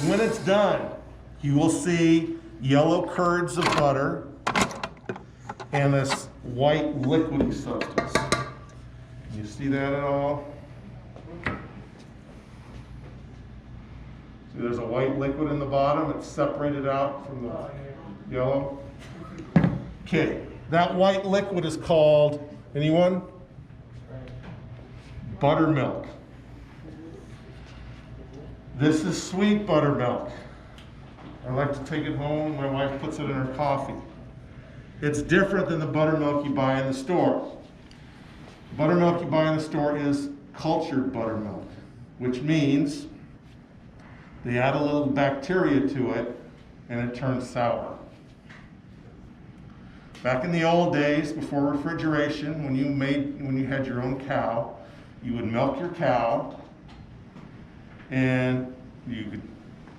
When it's done, you will see yellow curds of butter and this white liquidy substance. You see that at all? See, there's a white liquid in the bottom. It's separated out from the yellow. Okay, that white liquid is called, anyone? Buttermilk. This is sweet buttermilk. I like to take it home. My wife puts it in her coffee. It's different than the buttermilk you buy in the store. The buttermilk you buy in the store is cultured buttermilk, which means they add a little bacteria to it and it turns sour. Back in the old days, before refrigeration, when you had your own cow, you would milk your cow and you could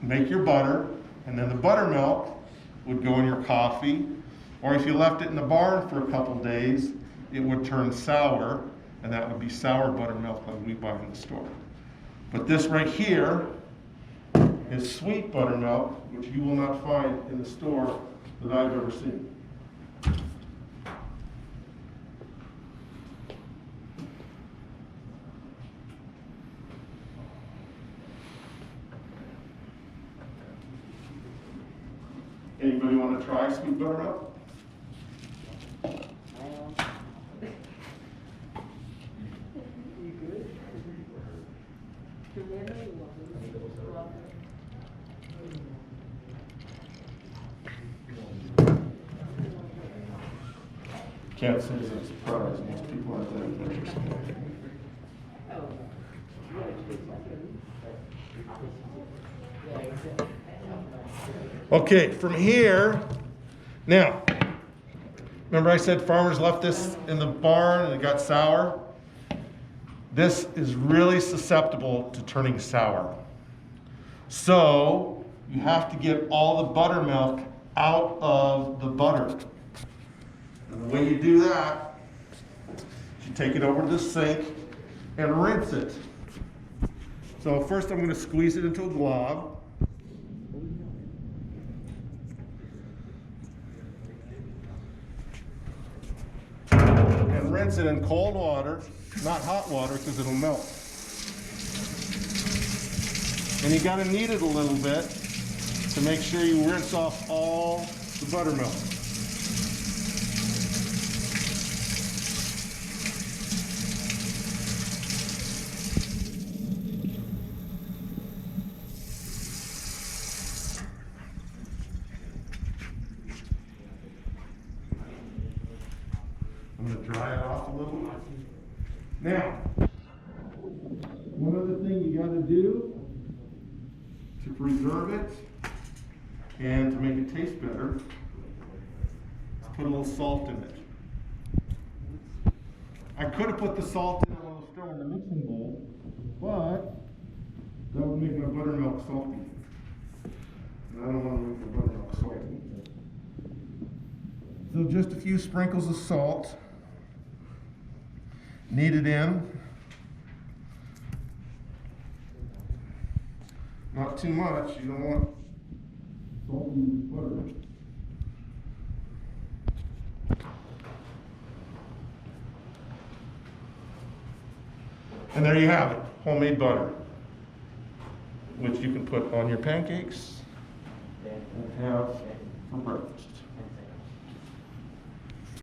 make your butter, and then the buttermilk would go in your coffee, or if you left it in the barn for a couple days, it would turn sour, and that would be sour buttermilk like we buy in the store. But this right here is sweet buttermilk, which you will not find in the store that I've ever seen. Anybody want to try sweet buttermilk? Can't say it's a surprise. Most people aren't that interested. Okay, from here, now, remember I said farmers left this in the barn and it got sour? This is really susceptible to turning sour. So, you have to get all the buttermilk out of the butter. And the way you do that, you take it over to the sink and rinse it. So first I'm going to squeeze it into a glob. And rinse it in cold water, not hot water because it'll melt. And you got to knead it a little bit to make sure you rinse off all the buttermilk. I'm going to dry it off a little. Now, one other thing you got to do to preserve it and to make it taste better is put a little salt in it. I could have put the salt in a little stir in the mixing bowl, but that would make my buttermilk salty. And I don't want to make my buttermilk salty. So just a few sprinkles of salt. Knead it in. Not too much, you don't want salty butter. And there you have it, homemade butter, which you can put on your pancakes and have for breakfast.